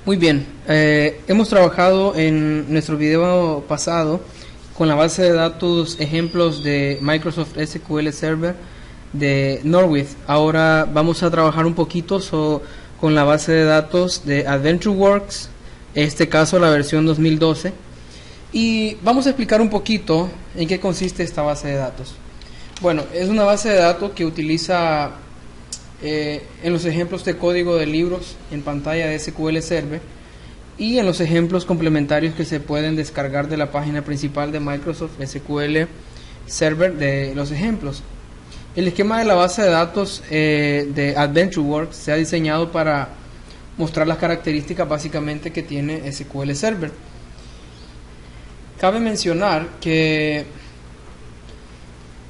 Muy bien, hemos trabajado en nuestro video pasado con la base de datos ejemplos de Microsoft SQL Server de Norwith. Ahora vamos a trabajar un poquito con la base de datos de AdventureWorks, en este caso la versión 2012, y vamos a explicar un poquito en qué consiste esta base de datos. Bueno, es una base de datos que utiliza en los ejemplos de código de libros en pantalla de SQL Server y en los ejemplos complementarios que se pueden descargar de la página principal de Microsoft SQL Server de los ejemplos. El esquema de la base de datos de AdventureWorks se ha diseñado para mostrar las características básicamente que tiene SQL Server. Cabe mencionar que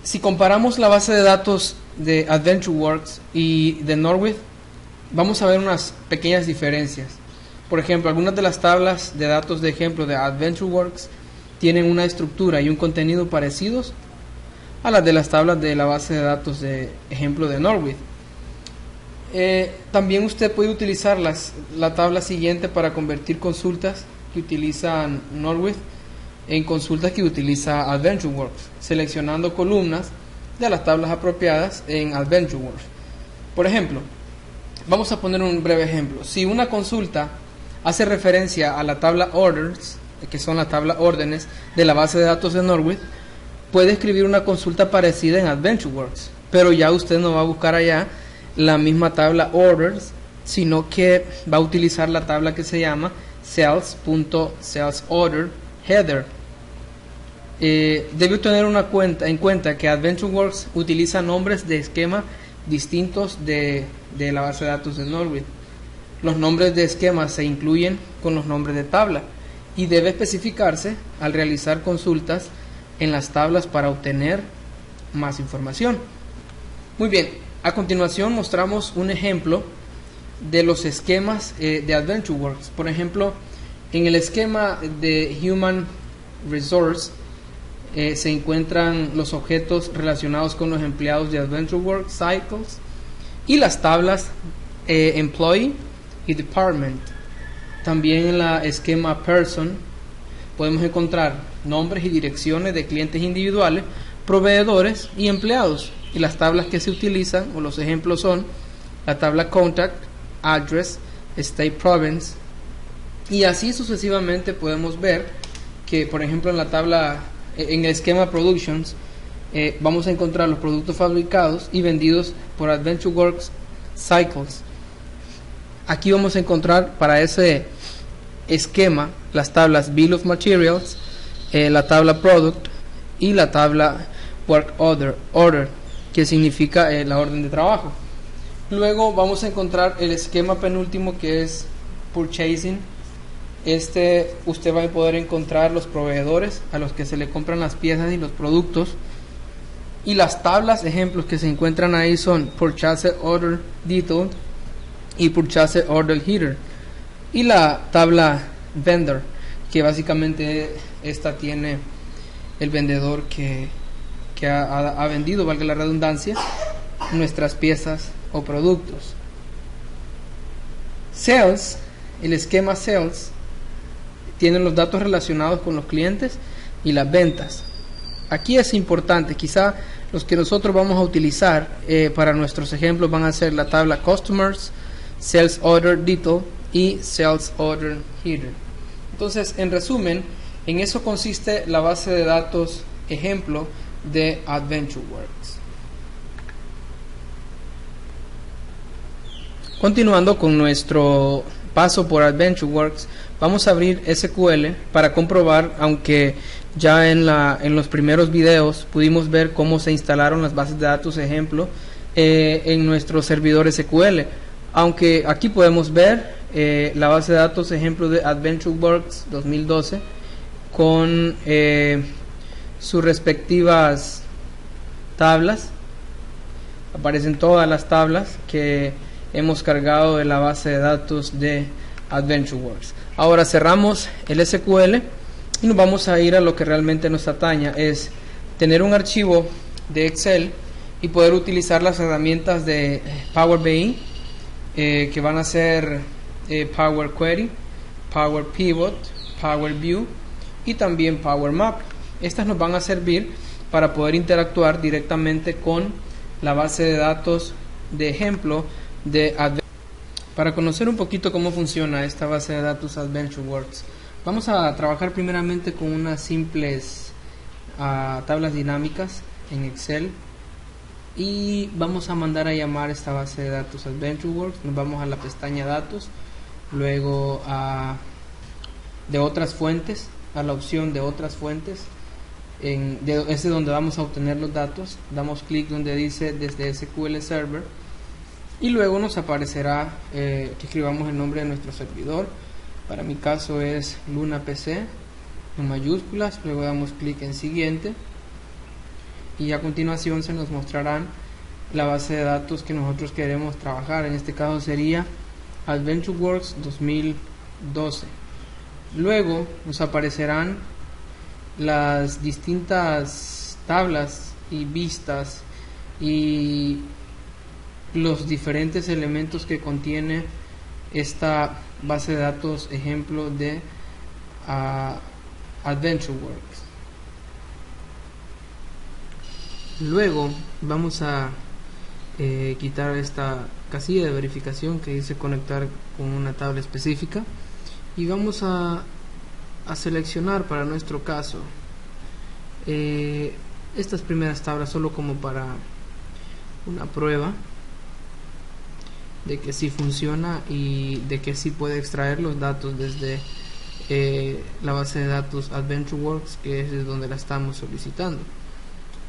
si comparamos la base de datos de AdventureWorks y de Norwith, vamos a ver unas pequeñas diferencias. Por ejemplo, algunas de las tablas de datos de ejemplo de AdventureWorks tienen una estructura y un contenido parecidos a las de las tablas de la base de datos de ejemplo de Norwith. También usted puede utilizar la tabla siguiente para convertir consultas que utilizan Norwith en consultas que utiliza AdventureWorks, seleccionando columnas de las tablas apropiadas en AdventureWorks. Por ejemplo, vamos a poner un breve ejemplo. Si una consulta hace referencia a la tabla orders, que son la tabla órdenes de la base de datos de Norwith, puede escribir una consulta parecida en AdventureWorks, pero ya usted no va a buscar allá la misma tabla orders, sino que va a utilizar la tabla que se llama sales.salesOrderHeader. Debe tener en cuenta que AdventureWorks utiliza nombres de esquema distintos de la base de datos de Norwith. Los nombres de esquema se incluyen con los nombres de tabla y debe especificarse al realizar consultas en las tablas para obtener más información. Muy bien, a continuación mostramos un ejemplo de los esquemas de AdventureWorks. Por ejemplo, en el esquema de Human Resource se encuentran los objetos relacionados con los empleados de AdventureWorks Cycles y las tablas Employee y Department. También en la esquema Person podemos encontrar nombres y direcciones de clientes individuales, proveedores y empleados, y las tablas que se utilizan o los ejemplos son la tabla Contact, Address, State Province, y así sucesivamente. Podemos ver que, por ejemplo, en la tabla, en el esquema Productions, vamos a encontrar los productos fabricados y vendidos por AdventureWorks Cycles. Aquí vamos a encontrar para ese esquema las tablas Bill of Materials, la tabla Product y la tabla Work Order, que significa la orden de trabajo. Luego vamos a encontrar el esquema penúltimo, que es Purchasing. Usted va a poder encontrar los proveedores a los que se le compran las piezas y los productos, y las tablas ejemplos que se encuentran ahí son Purchase Order Detail y Purchase Order Header, y la tabla Vendor, que básicamente esta tiene el vendedor que ha vendido, valga la redundancia, nuestras piezas o productos. Sales, el esquema Sales tiene los datos relacionados con los clientes y las ventas. Aquí es importante, quizá los que nosotros vamos a utilizar para nuestros ejemplos van a ser la tabla Customers, Sales Order Detail y Sales Order Header. Entonces, en resumen, en eso consiste la base de datos ejemplo de AdventureWorks. Continuando con nuestro paso por AdventureWorks, vamos a abrir SQL para comprobar, aunque ya en los primeros videos pudimos ver cómo se instalaron las bases de datos ejemplo en nuestro servidor SQL, aunque aquí podemos ver la base de datos ejemplo de AdventureWorks 2012 con sus respectivas tablas. Aparecen todas las tablas que hemos cargado de la base de datos de AdventureWorks. Ahora cerramos el SQL y nos vamos a ir a lo que realmente nos atañe, es tener un archivo de Excel y poder utilizar las herramientas de Power BI que van a ser Power Query Power Pivot, Power View y también Power Map. Estas nos van a servir para poder interactuar directamente con la base de datos de ejemplo de AdventureWorks. Para conocer un poquito cómo funciona esta base de datos AdventureWorks, vamos a trabajar primeramente con unas simples tablas dinámicas en Excel y vamos a mandar a llamar esta base de datos AdventureWorks. Nos vamos a la pestaña datos, luego de otras fuentes, a la opción de otras fuentes, es donde vamos a obtener los datos. Damos clic donde dice desde SQL Server y luego nos aparecerá que escribamos el nombre de nuestro servidor. Para mi caso es Luna PC en mayúsculas, luego damos clic en siguiente y a continuación se nos mostrarán la base de datos que nosotros queremos trabajar. En este caso sería AdventureWorks 2012. Luego nos aparecerán las distintas tablas y vistas y los diferentes elementos que contiene esta base de datos ejemplo de AdventureWorks. Luego vamos a quitar esta casilla de verificación que dice conectar con una tabla específica y vamos a seleccionar para nuestro caso estas primeras tablas solo como para una prueba de que sí funciona y de que sí puede extraer los datos desde la base de datos AdventureWorks, que es donde la estamos solicitando.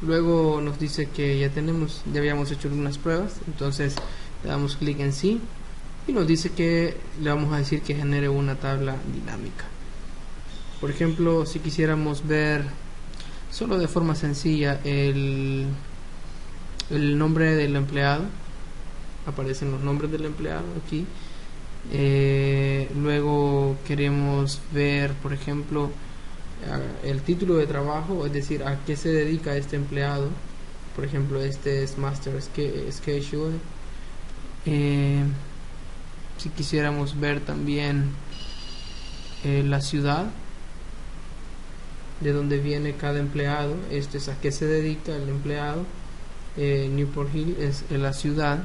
Luego nos dice que ya habíamos hecho algunas pruebas, entonces le damos clic en sí y nos dice que le vamos a decir que genere una tabla dinámica. Por ejemplo, si quisiéramos ver solo de forma sencilla el nombre del empleado, aparecen los nombres del empleado aquí. Luego queremos ver, por ejemplo, el título de trabajo, es decir, a qué se dedica este empleado. Por ejemplo, este es Master Schedule. Si quisiéramos ver también la ciudad de donde viene cada empleado, este es a qué se dedica el empleado. Newport Hill es la ciudad.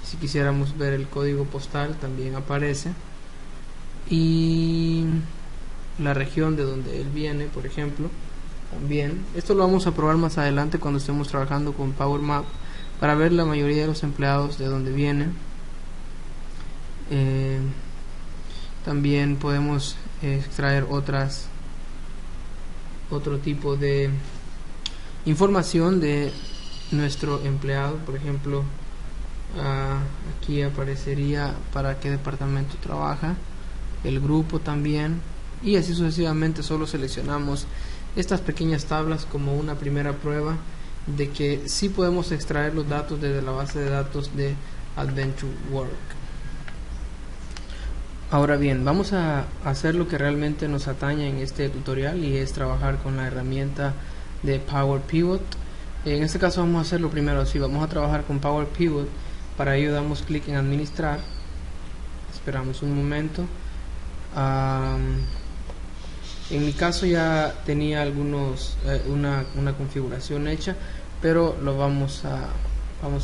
Si quisiéramos ver el código postal también aparece, y la región de donde él viene, por ejemplo, también. Esto lo vamos a probar más adelante cuando estemos trabajando con Power Map para ver la mayoría de los empleados de donde vienen. También podemos extraer otro tipo de información de nuestro empleado. Por ejemplo, aquí aparecería para qué departamento trabaja, el grupo también, y así sucesivamente. Solo seleccionamos estas pequeñas tablas como una primera prueba de que sí podemos extraer los datos desde la base de datos de AdventureWorks. Ahora bien, vamos a hacer lo que realmente nos atañe en este tutorial, y es trabajar con la herramienta de Power Pivot. En este caso vamos a hacerlo primero así. Vamos a trabajar con Power Pivot. Para ello damos clic en administrar, esperamos un momento. En mi caso ya tenía una configuración hecha, pero vamos a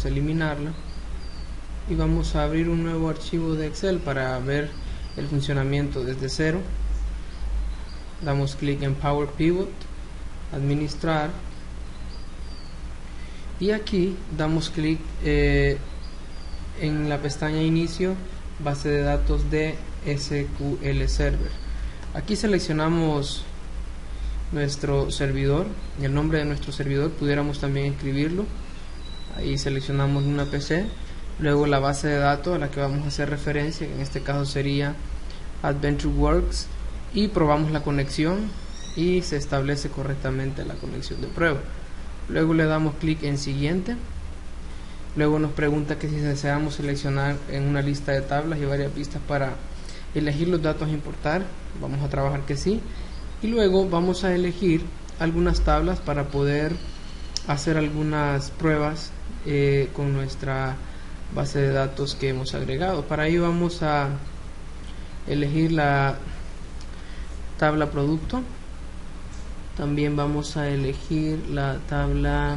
eliminarla y vamos a abrir un nuevo archivo de Excel para ver el funcionamiento desde cero. Damos clic en Power Pivot, administrar, y aquí damos clic en la pestaña inicio, base de datos de SQL Server. Aquí seleccionamos nuestro servidor, el nombre de nuestro servidor, pudiéramos también escribirlo. Ahí seleccionamos una PC, luego la base de datos a la que vamos a hacer referencia, que en este caso sería AdventureWorks, y probamos la conexión y se establece correctamente la conexión de prueba. Luego le damos clic en siguiente. Luego nos pregunta que si deseamos seleccionar en una lista de tablas y varias vistas para elegir los datos a importar. Vamos a trabajar que sí, y luego vamos a elegir algunas tablas para poder hacer algunas pruebas con nuestra base de datos que hemos agregado. Para ello vamos a elegir la tabla producto. También vamos a elegir la tabla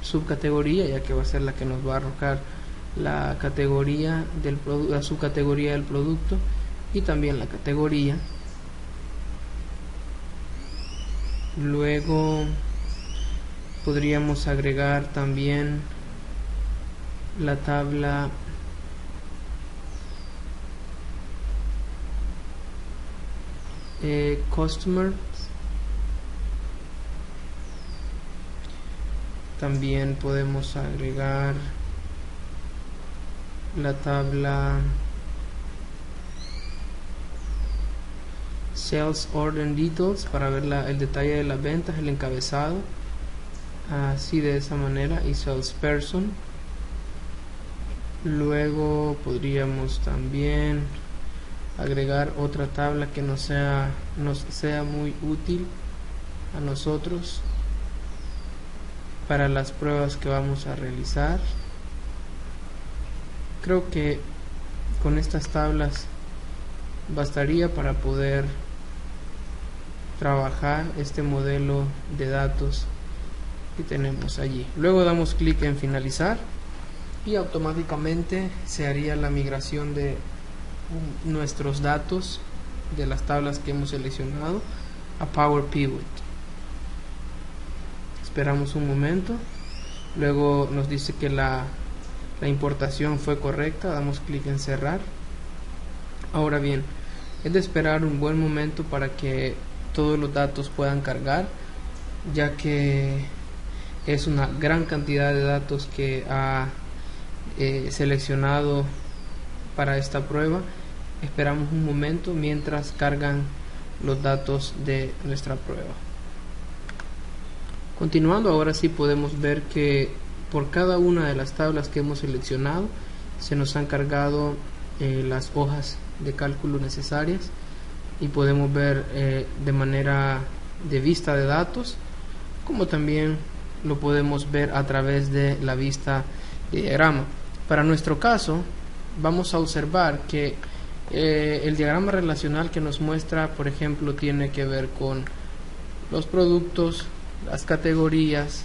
subcategoría, ya que va a ser la que nos va a arrojar la categoría del la subcategoría del producto y también la categoría. Luego podríamos agregar también la tabla Customers. También podemos agregar la tabla Sales Order Details para ver el detalle de las ventas, el encabezado, así de esa manera, y Salesperson. Luego podríamos también agregar otra tabla que nos sea muy útil a nosotros para las pruebas que vamos a realizar. Creo que con estas tablas bastaría para poder trabajar este modelo de datos que tenemos allí. Luego damos clic en finalizar y automáticamente se haría la migración de nuestros datos de las tablas que hemos seleccionado a Power Pivot. Esperamos un momento, luego nos dice que la importación fue correcta, damos clic en cerrar. Ahora bien, es de esperar un buen momento para que todos los datos puedan cargar, ya que es una gran cantidad de datos que ha seleccionado para esta prueba. Esperamos un momento mientras cargan los datos de nuestra prueba. Continuando, ahora sí podemos ver que por cada una de las tablas que hemos seleccionado se nos han cargado las hojas de cálculo necesarias, y podemos ver de manera de vista de datos, como también lo podemos ver a través de la vista de diagrama. Para nuestro caso vamos a observar que el diagrama relacional que nos muestra, por ejemplo, tiene que ver con los productos, las categorías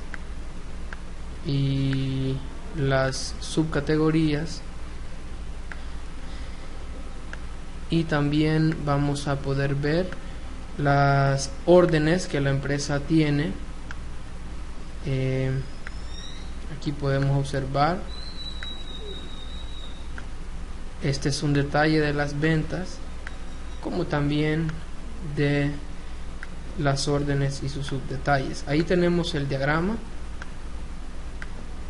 y las subcategorías, y también vamos a poder ver las órdenes que la empresa tiene. Aquí podemos observar, este es un detalle de las ventas, como también de las órdenes y sus subdetalles. Ahí tenemos el diagrama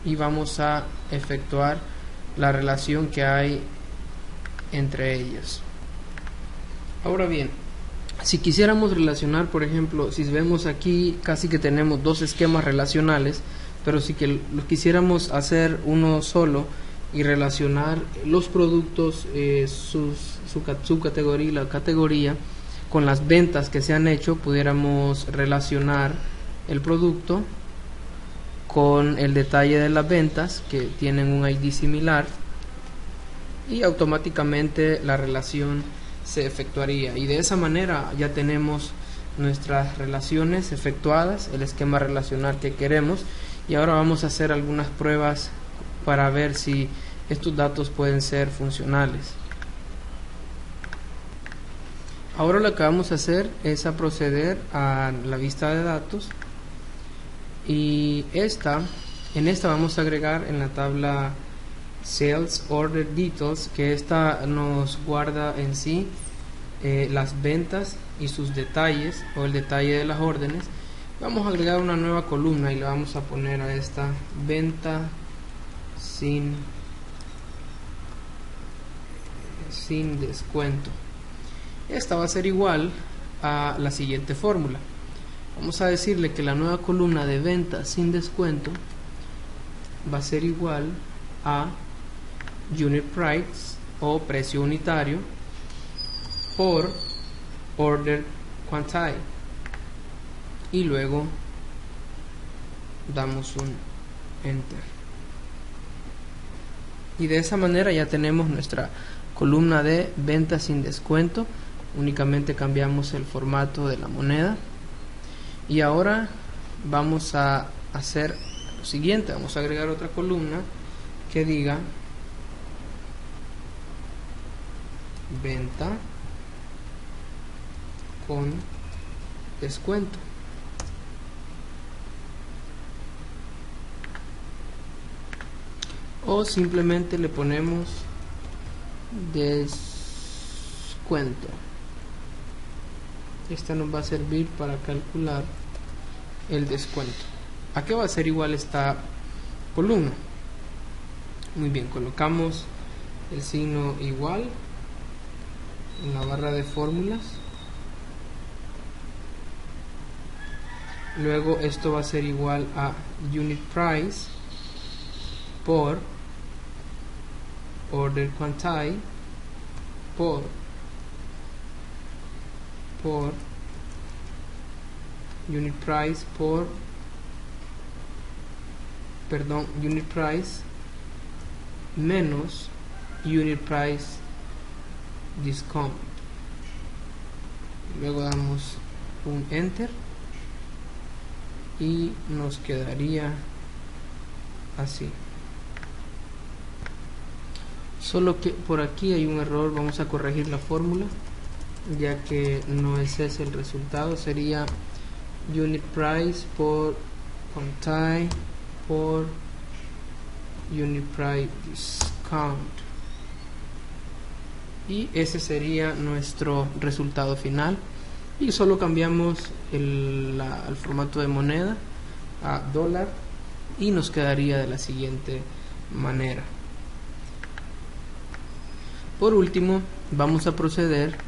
y vamos a efectuar la relación que hay entre ellos. Ahora bien, si quisiéramos relacionar, por ejemplo, si vemos aquí casi que tenemos dos esquemas relacionales, pero si que lo quisiéramos hacer uno solo y relacionar los productos, su subcategoría y la categoría con las ventas que se han hecho, pudiéramos relacionar el producto con el detalle de las ventas que tienen un ID similar, y automáticamente la relación se efectuaría, y de esa manera ya tenemos nuestras relaciones efectuadas, el esquema relacional que queremos. Y ahora vamos a hacer algunas pruebas para ver si estos datos pueden ser funcionales. Ahora lo que vamos a hacer es a proceder a la vista de datos, y en esta vamos a agregar en la tabla Sales Order Details, que esta nos guarda en sí las ventas y sus detalles, o el detalle de las órdenes. Vamos a agregar una nueva columna y le vamos a poner a esta venta sin descuento. Esta va a ser igual a la siguiente fórmula. Vamos a decirle que la nueva columna de venta sin descuento va a ser igual a Unit Price, o precio unitario, por Order Quantity, y luego damos un Enter. Y de esa manera ya tenemos nuestra columna de ventas sin descuento. Únicamente cambiamos el formato de la moneda. Y ahora vamos a hacer lo siguiente, vamos a agregar otra columna que diga venta con descuento. O simplemente le ponemos descuento. Esta nos va a servir para calcular el descuento. ¿A qué va a ser igual esta columna? Muy bien, colocamos el signo igual en la barra de fórmulas. Luego esto va a ser igual a unit price por order quantity por unit price unit price menos unit price discount. Luego damos un enter y nos quedaría así. Solo que por aquí hay un error, vamos a corregir la fórmula, ya que no es ese el resultado. Sería unit price por quantity por unit price discount, y ese sería nuestro resultado final. Y solo cambiamos el formato de moneda a dólar y nos quedaría de la siguiente manera. Por último, vamos a proceder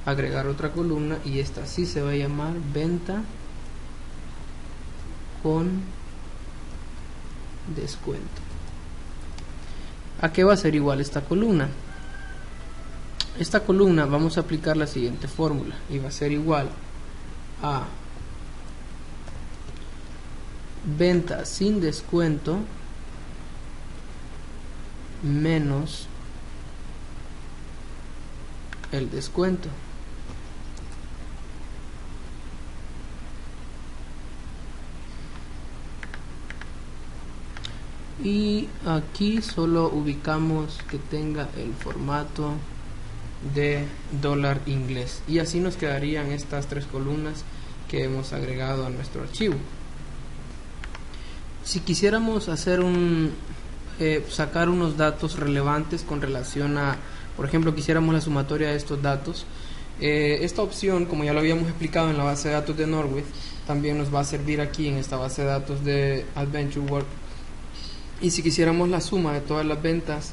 a agregar otra columna, y esta sí se va a llamar venta con descuento. ¿A qué va a ser igual esta columna? Esta columna vamos a aplicar la siguiente fórmula, y va a ser igual a venta sin descuento menos el descuento. Y aquí solo ubicamos que tenga el formato de dólar inglés, y así nos quedarían estas tres columnas que hemos agregado a nuestro archivo. Si quisiéramos hacer sacar unos datos relevantes con relación a, por ejemplo, quisiéramos la sumatoria de estos datos, esta opción, como ya lo habíamos explicado en la base de datos de Norwith, también nos va a servir aquí en esta base de datos de AdventureWorks. Y si quisiéramos la suma de todas las ventas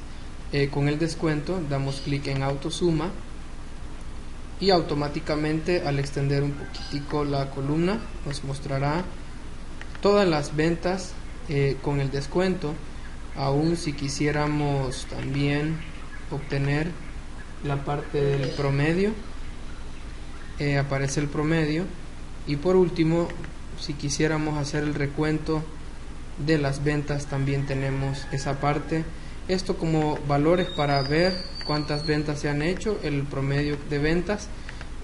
con el descuento, damos clic en autosuma, y automáticamente, al extender un poquitico la columna, nos mostrará todas las ventas con el descuento. Aún si quisiéramos también obtener la parte del promedio, aparece el promedio. Y por último, si quisiéramos hacer el recuento de las ventas, también tenemos esa parte. Esto como valores para ver cuántas ventas se han hecho, el promedio de ventas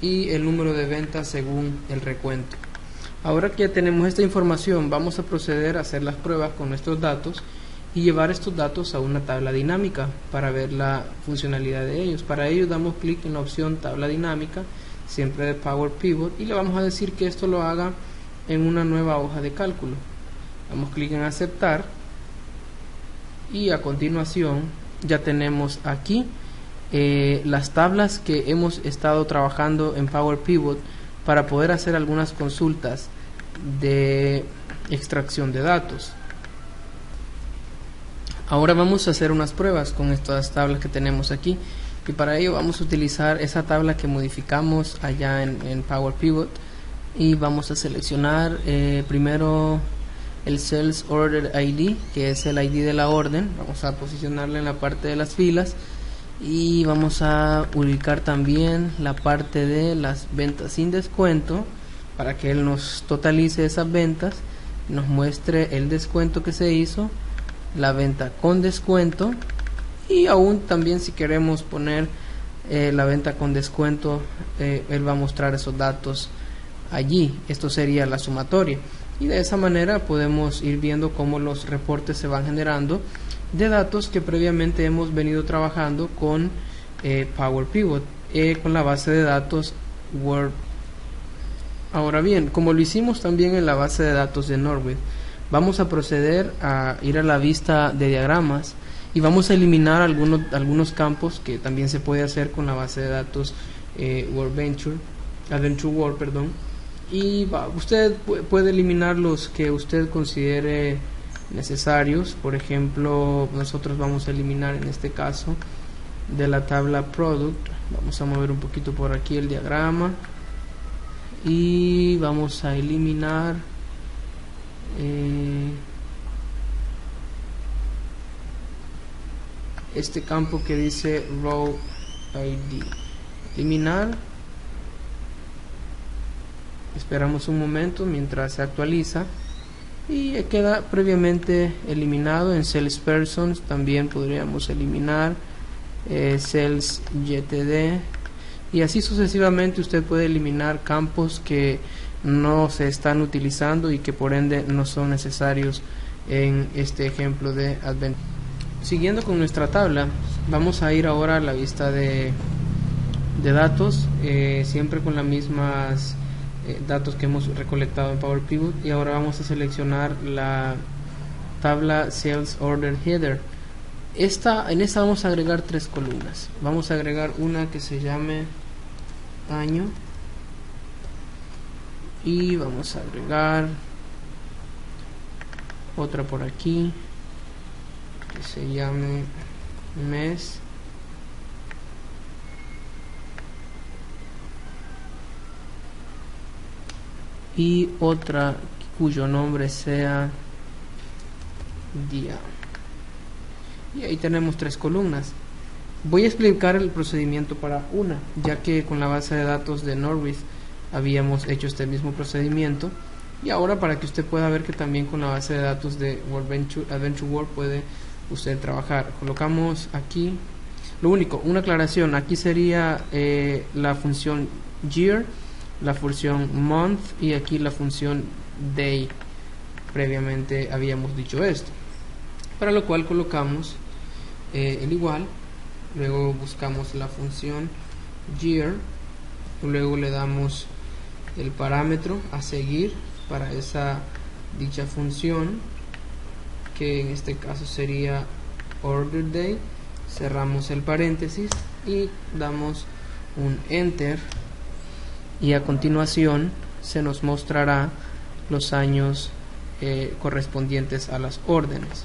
y el número de ventas según el recuento. Ahora que ya tenemos esta información, vamos a proceder a hacer las pruebas con nuestros datos y llevar estos datos a una tabla dinámica para ver la funcionalidad de ellos. Para ello damos clic en la opción tabla dinámica, siempre de Power Pivot, y le vamos a decir que esto lo haga en una nueva hoja de cálculo. Damos clic en aceptar, y a continuación ya tenemos aquí las tablas que hemos estado trabajando en Power Pivot para poder hacer algunas consultas de extracción de datos. Ahora vamos a hacer unas pruebas con estas tablas que tenemos aquí, y para ello vamos a utilizar esa tabla que modificamos allá en Power Pivot, y vamos a seleccionar primero el Sales Order ID, que es el ID de la orden. Vamos a posicionarla en la parte de las filas, y vamos a ubicar también la parte de las ventas sin descuento para que él nos totalice esas ventas, nos muestre el descuento que se hizo, la venta con descuento y aún también si queremos poner la venta con descuento, él va a mostrar esos datos allí. Esto sería la sumatoria, y de esa manera podemos ir viendo cómo los reportes se van generando de datos que previamente hemos venido trabajando con Power Pivot, con la base de datos Word. Ahora bien, como lo hicimos también en la base de datos de Norwith, vamos a proceder a ir a la vista de diagramas y vamos a eliminar algunos campos que también se puede hacer con la base de datos Adventure World, perdón. Y usted puede eliminar los que usted considere necesarios. Por ejemplo, nosotros vamos a eliminar en este caso de la tabla Product. Vamos a mover un poquito por aquí el diagrama y vamos a eliminar este campo que dice Row ID. Eliminar. Esperamos un momento mientras se actualiza y queda previamente eliminado. En Salespersons también podríamos eliminar Sales YTD, y así sucesivamente. Usted puede eliminar campos que no se están utilizando y que por ende no son necesarios en este ejemplo de Advent. Siguiendo con nuestra tabla, vamos a ir ahora a la vista de datos, siempre con las mismas datos que hemos recolectado en Power Pivot, y ahora vamos a seleccionar la tabla Sales Order Header. En esta vamos a agregar 3 columnas. Vamos a agregar una que se llame año, y vamos a agregar otra por aquí que se llame mes, y otra cuyo nombre sea día. Y ahí tenemos 3 columnas. Voy a explicar el procedimiento para una, ya que con la base de datos de Norwith habíamos hecho este mismo procedimiento, y ahora para que usted pueda ver que también con la base de datos de Adventure World puede usted trabajar. Colocamos aquí, lo único, una aclaración, aquí sería la función year, la función month, y aquí la función day. Previamente habíamos dicho esto, para lo cual colocamos el igual, luego buscamos la función year, luego le damos el parámetro a seguir para esa dicha función, que en este caso sería order day. Cerramos el paréntesis y damos un enter, y a continuación se nos mostrará los años correspondientes a las órdenes.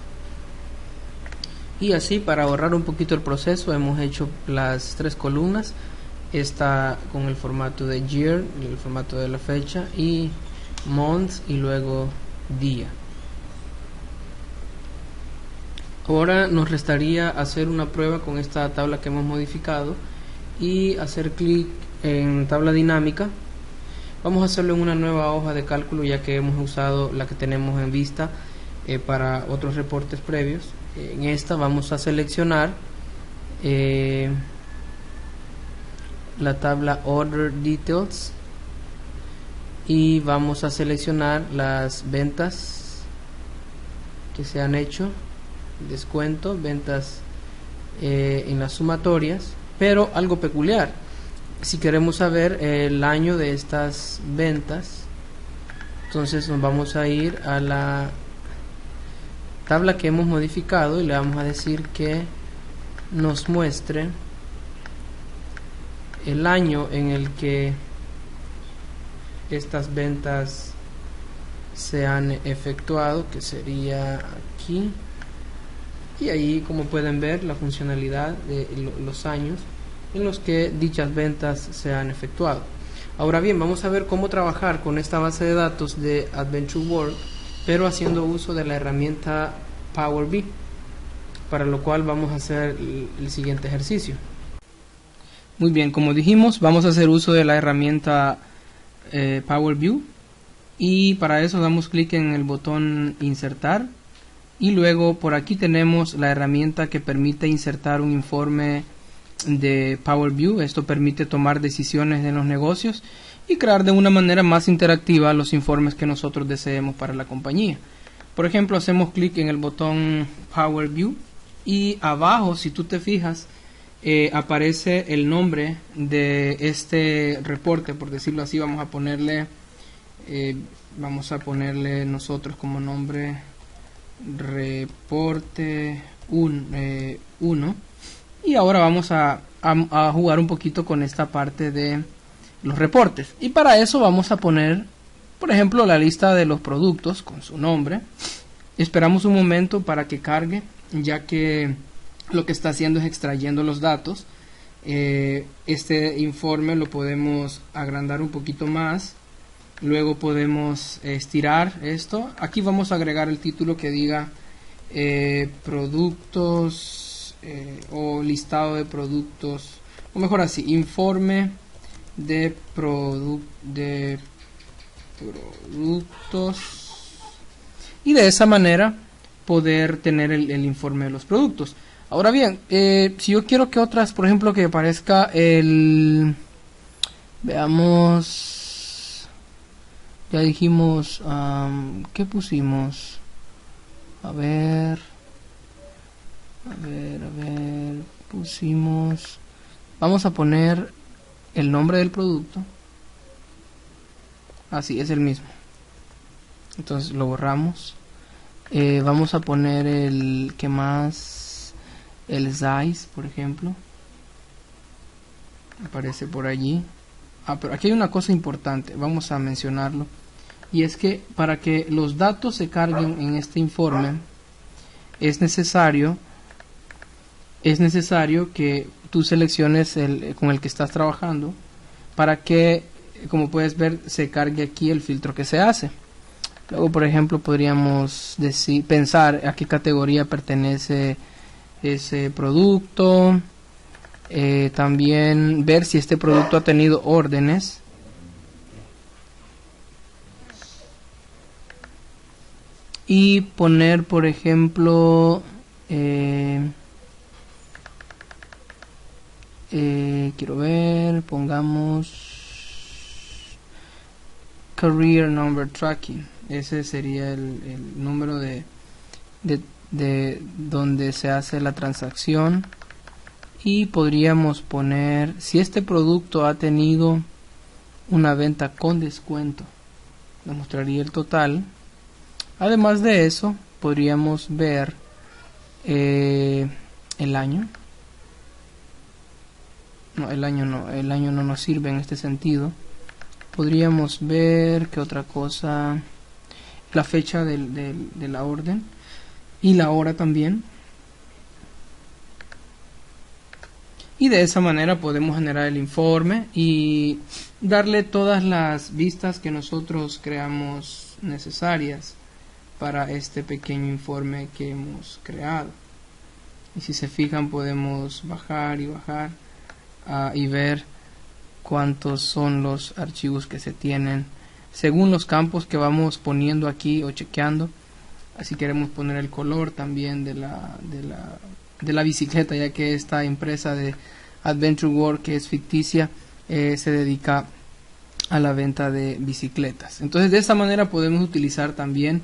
Y así, para ahorrar un poquito el proceso, hemos hecho las 3 columnas, esta con el formato de year, el formato de la fecha, y month, y luego día. Ahora nos restaría hacer una prueba con esta tabla que hemos modificado y hacer clic en tabla dinámica. Vamos a hacerlo en una nueva hoja de cálculo, ya que hemos usado la que tenemos en vista para otros reportes previos. En esta vamos a seleccionar la tabla Order Details, y vamos a seleccionar las ventas que se han hecho, descuento, ventas en las sumatorias, pero algo peculiar. Si queremos saber el año de estas ventas, entonces nos vamos a ir a la tabla que hemos modificado y le vamos a decir que nos muestre el año en el que estas ventas se han efectuado, que sería aquí, y ahí, como pueden ver, la funcionalidad de los años en los que dichas ventas se han efectuado. Ahora bien, vamos a ver cómo trabajar con esta base de datos de Adventure World, pero haciendo uso de la herramienta Power BI, para lo cual vamos a hacer el siguiente ejercicio. Muy bien, como dijimos, vamos a hacer uso de la herramienta Power View, y para eso damos clic en el botón insertar, y luego por aquí tenemos la herramienta que permite insertar un informe de Power View. Esto permite tomar decisiones en los negocios y crear de una manera más interactiva los informes que nosotros deseemos para la compañía. Por ejemplo, hacemos clic en el botón Power View y abajo, si tú te fijas, aparece el nombre de este reporte, por decirlo así. Vamos a ponerle nosotros como nombre reporte 1. Y ahora vamos a jugar un poquito con esta parte de los reportes. Y para eso vamos a poner, por ejemplo, la lista de los productos con su nombre. Esperamos un momento para que cargue, ya que lo que está haciendo es extrayendo los datos. Este informe lo podemos agrandar un poquito más. Luego podemos estirar esto. Aquí vamos a agregar el título que diga productos o listado de productos, o mejor así, informe de productos, y de esa manera poder tener el informe de los productos. Ahora bien, si yo quiero que otras, por ejemplo, que aparezca veamos, ya dijimos, ¿qué pusimos? A ver, pusimos, vamos a poner el nombre del producto. Así es el mismo. Entonces lo borramos. Vamos a poner el que más, el size, por ejemplo, aparece por allí. Pero aquí hay una cosa importante, vamos a mencionarlo, y es que para que los datos se carguen en este informe es necesario que tú selecciones el con el que estás trabajando, para que, como puedes ver, se cargue aquí el filtro que se hace. Luego, por ejemplo, podríamos pensar a qué categoría pertenece ese producto. También ver si este producto ha tenido órdenes. Y poner, por ejemplo, quiero ver, pongamos Career Number Tracking. Ese sería el número de donde se hace la transacción. Y podríamos poner si este producto ha tenido una venta con descuento, nos mostraría el total. Además de eso, podríamos ver el año. No, el año no nos sirve en este sentido. Podríamos ver qué otra cosa, la fecha de la orden y la hora también. Y de esa manera podemos generar el informe y darle todas las vistas que nosotros creamos necesarias para este pequeño informe que hemos creado. Y si se fijan, podemos bajar y bajar y ver cuántos son los archivos que se tienen según los campos que vamos poniendo aquí o chequeando. Así queremos poner el color también de la bicicleta, ya que esta empresa de Adventure Works, que es ficticia, se dedica a la venta de bicicletas. Entonces, de esta manera podemos utilizar también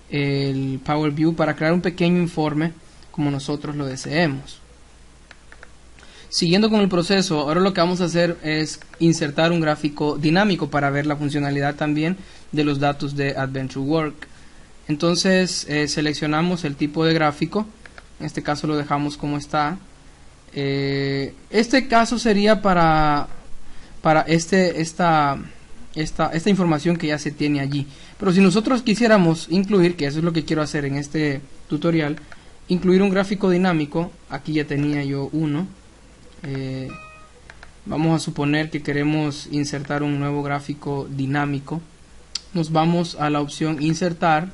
el Power View para crear un pequeño informe como nosotros lo deseemos. Siguiendo con el proceso, ahora lo que vamos a hacer es insertar un gráfico dinámico para ver la funcionalidad también de los datos de Adventure Works. Entonces seleccionamos el tipo de gráfico. En este caso lo dejamos como está. Este caso sería para esta información que ya se tiene allí. Pero si nosotros quisiéramos incluir, que eso es lo que quiero hacer en este tutorial, incluir un gráfico dinámico, aquí ya tenía yo uno. Vamos a suponer que queremos insertar un nuevo gráfico dinámico. Nos vamos a la opción insertar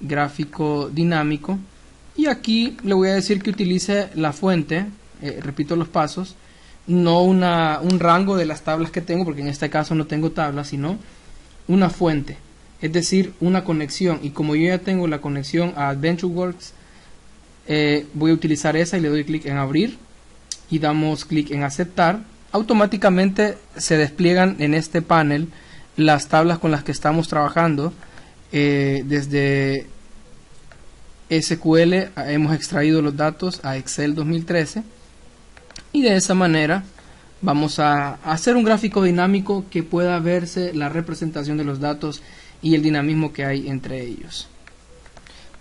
gráfico dinámico y aquí le voy a decir que utilice la fuente, repito los pasos, no un rango de las tablas que tengo, porque en este caso no tengo tablas, sino una fuente. es decir, una conexión. Y como yo ya tengo la conexión a AdventureWorks, voy a utilizar esa y le doy clic en abrir y damos clic en aceptar. Automáticamente se despliegan en este panel las tablas con las que estamos trabajando. Desde SQL hemos extraído los datos a Excel 2013 y de esa manera vamos a hacer un gráfico dinámico que pueda verse la representación de los datos y el dinamismo que hay entre ellos.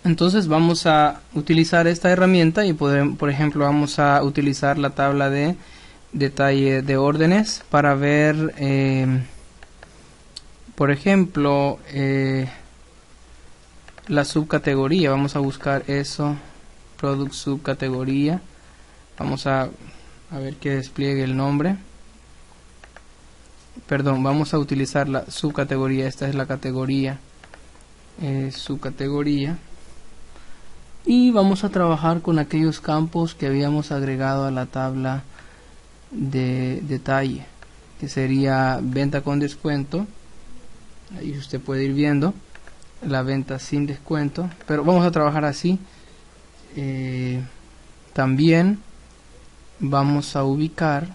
Entonces vamos a utilizar esta herramienta y por ejemplo vamos a utilizar la tabla de detalle de órdenes para ver por ejemplo la subcategoría. Vamos a buscar eso, product subcategoría. Vamos a ver que despliegue el nombre. Perdón, vamos a utilizar la subcategoría. Esta es la categoría, subcategoría. Y vamos a trabajar con aquellos campos que habíamos agregado a la tabla de detalle, que sería venta con descuento. Ahí usted puede ir viendo la venta sin descuento, pero vamos a trabajar así. También vamos a ubicar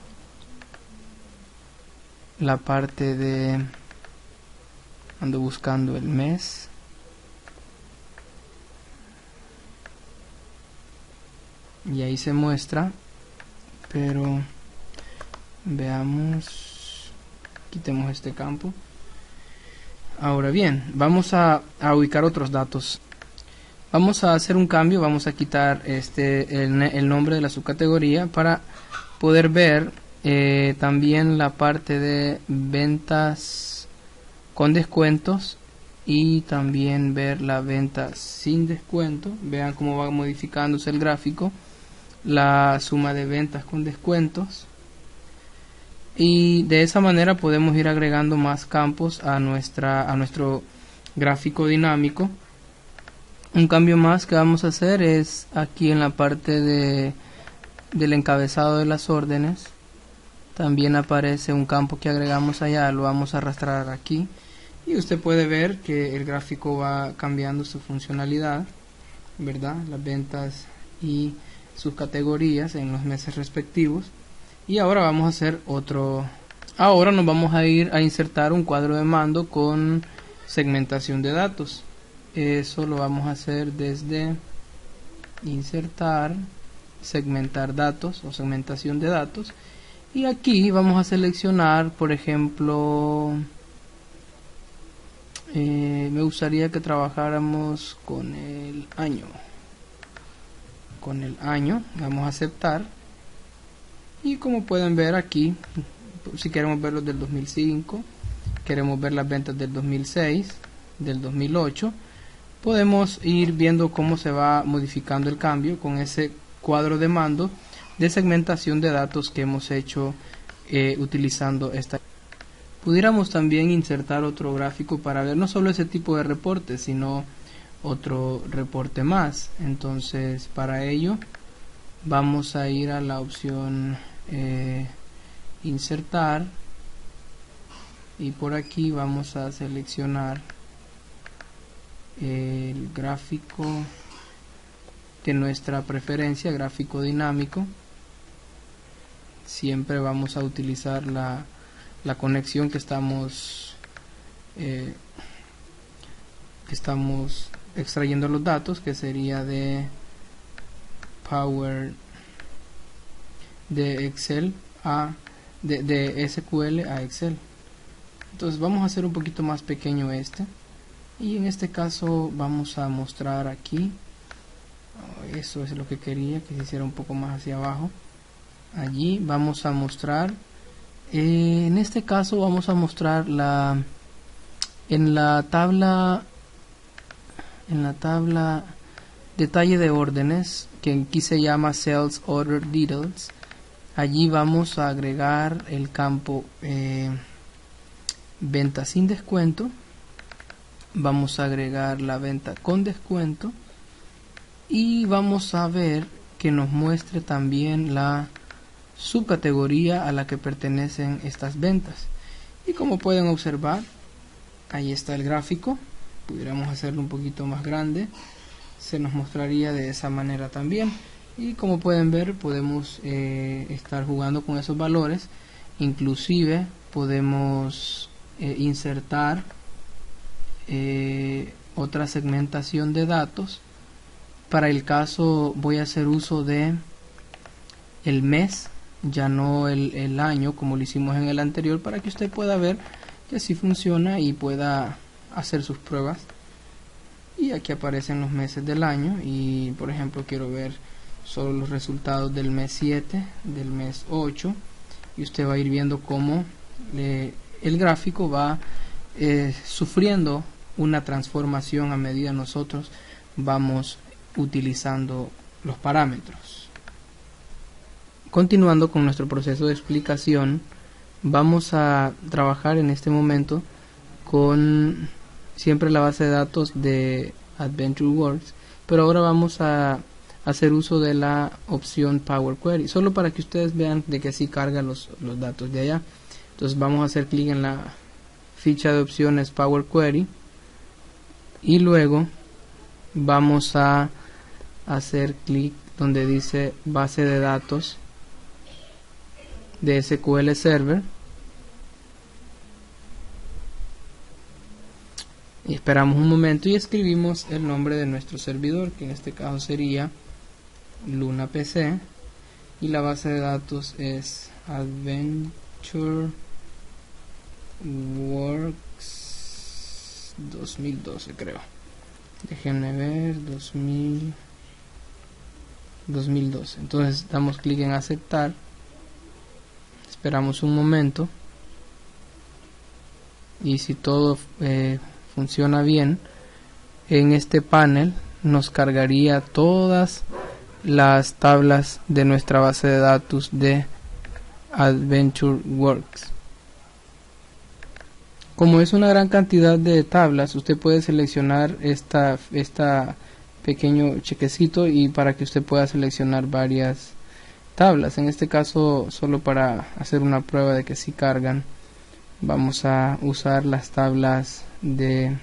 la parte de, ando buscando el mes, y ahí se muestra, pero veamos, quitemos este campo. Ahora bien, vamos a ubicar otros datos. Vamos a hacer un cambio, vamos a quitar el nombre de la subcategoría para poder ver también la parte de ventas con descuentos y también ver la venta sin descuento. Vean cómo va modificándose el gráfico, la suma de ventas con descuentos, y de esa manera podemos ir agregando más campos a nuestro gráfico dinámico. Un cambio más que vamos a hacer es aquí en la parte del encabezado de las órdenes. También aparece un campo que agregamos allá, lo vamos a arrastrar aquí y usted puede ver que el gráfico va cambiando su funcionalidad, ¿verdad? Las ventas y sus categorías en los meses respectivos. Y ahora vamos a hacer ahora nos vamos a ir a insertar un cuadro de mando con segmentación de datos. Eso lo vamos a hacer desde insertar, segmentar datos o segmentación de datos, y aquí vamos a seleccionar, por ejemplo, me gustaría que trabajáramos con el año. Vamos a aceptar, y como pueden ver aquí, si queremos ver los del 2005, queremos ver las ventas del 2006, del 2008, podemos ir viendo cómo se va modificando el cambio con ese cuadro de mando de segmentación de datos que hemos hecho utilizando esta. Pudiéramos también insertar otro gráfico para ver no solo ese tipo de reporte, sino otro reporte más. Entonces, para ello vamos a ir a la opción insertar, y por aquí vamos a seleccionar el gráfico de nuestra preferencia, gráfico dinámico. Siempre vamos a utilizar la conexión que estamos extrayendo los datos, que sería de Power, de Excel de SQL a Excel. Entonces vamos a hacer un poquito más pequeño y en este caso vamos a mostrar aquí, eso es lo que quería, que se hiciera un poco más hacia abajo. Allí vamos a mostrar, en este caso vamos a mostrar en la tabla detalle de órdenes, que aquí se llama Sales Order Details. Allí vamos a agregar el campo venta sin descuento, vamos a agregar la venta con descuento, y vamos a ver que nos muestre también la subcategoría a la que pertenecen estas ventas. Y como pueden observar, ahí está el gráfico. pudiéramos hacerlo un poquito más grande, se nos mostraría de esa manera también. Y como pueden ver, podemos estar jugando con esos valores. Inclusive podemos insertar otra segmentación de datos. Para el caso voy a hacer uso de el mes, ya no el año como lo hicimos en el anterior, para que usted pueda ver que así funciona y pueda hacer sus pruebas. Y aquí aparecen los meses del año, y por ejemplo quiero ver solo los resultados del mes 7, del mes 8, y usted va a ir viendo cómo el gráfico va sufriendo una transformación a medida nosotros vamos utilizando los parámetros. Continuando con nuestro proceso de explicación, vamos a trabajar en este momento con siempre la base de datos de AdventureWorks, pero ahora vamos a hacer uso de la opción Power Query, solo para que ustedes vean de que así carga los datos de allá. Entonces vamos a hacer clic en la ficha de opciones Power Query y luego vamos a hacer clic donde dice base de datos de SQL Server y esperamos un momento y escribimos el nombre de nuestro servidor, que en este caso sería Luna PC, y la base de datos es AdventureWorks 2012, creo. Déjenme ver, 2012. Entonces damos clic en aceptar, esperamos un momento y si todo funciona bien, en este panel nos cargaría todas las tablas de nuestra base de datos de AdventureWorks. Como es una gran cantidad de tablas, usted puede seleccionar esta pequeño chequecito y para que usted pueda seleccionar varias tablas. En este caso, solo para hacer una prueba de que sí cargan, vamos a usar las tablas de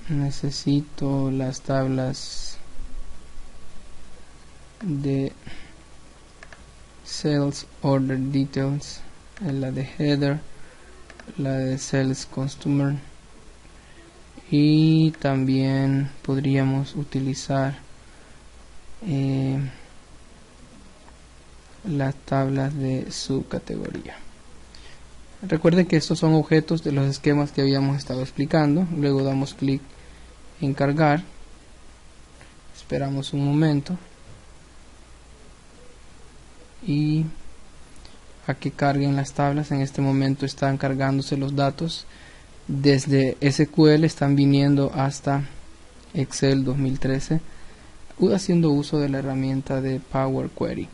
necesito las tablas de Sales Order Details, la de Header, la de Sales Customer, y también podríamos utilizar las tablas de subcategoría. Recuerden que estos son objetos de los esquemas que habíamos estado explicando. Luego damos clic en cargar, esperamos un momento y a que carguen las tablas. En este momento están cargándose los datos desde SQL, están viniendo hasta Excel 2013 haciendo uso de la herramienta de Power Query.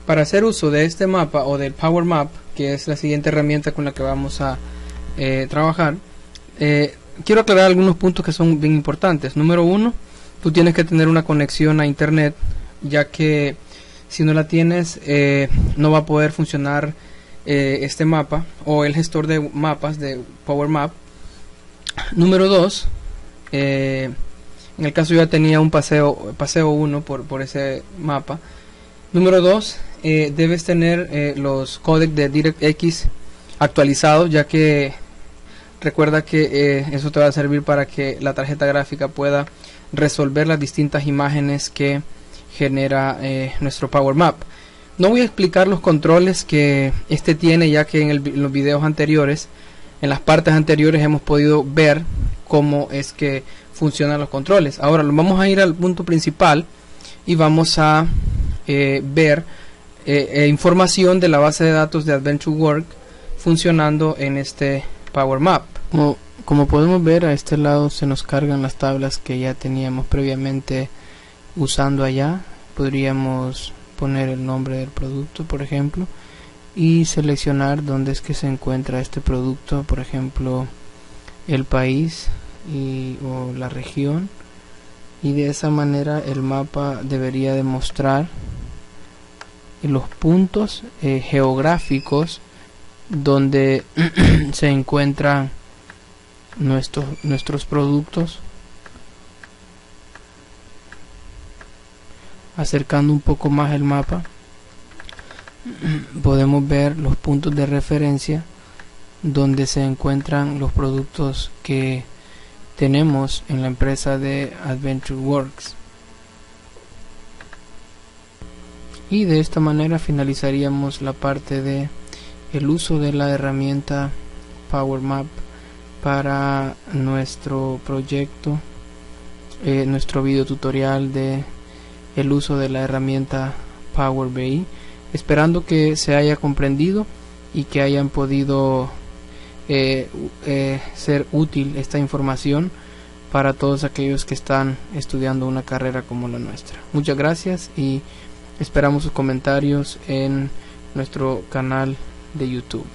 Para hacer uso de este mapa o del Power Map, que es la siguiente herramienta con la que vamos a trabajar, quiero aclarar algunos puntos que son bien importantes. Número uno, tú tienes que tener una conexión a internet, ya que si no la tienes no va a poder funcionar este mapa o el gestor de mapas de Power Map. Número 2, en el caso yo ya tenía un paseo 1 por ese mapa. Número 2, debes tener los códecs de DirectX actualizados, ya que recuerda que eso te va a servir para que la tarjeta gráfica pueda resolver las distintas imágenes que genera nuestro Power Map. No voy a explicar los controles que este tiene, ya que en los videos anteriores, en las partes anteriores hemos podido ver cómo es que funcionan los controles. Ahora vamos a ir al punto principal y vamos a ver información de la base de datos de AdventureWorks funcionando en este Power Map. Como podemos ver, a este lado se nos cargan las tablas que ya teníamos previamente usando allá. Podríamos poner el nombre del producto, por ejemplo, y seleccionar dónde es que se encuentra este producto, por ejemplo el país o la región, y de esa manera el mapa debería demostrar los puntos geográficos donde se encuentran nuestros productos. Acercando un poco más el mapa, podemos ver los puntos de referencia donde se encuentran los productos que tenemos en la empresa de AdventureWorks. Y de esta manera finalizaríamos la parte de el uso de la herramienta Power Map para nuestro proyecto, nuestro video tutorial de el uso de la herramienta Power BI, esperando que se haya comprendido y que hayan podido ser útil esta información para todos aquellos que están estudiando una carrera como la nuestra. Muchas gracias y esperamos sus comentarios en nuestro canal de YouTube.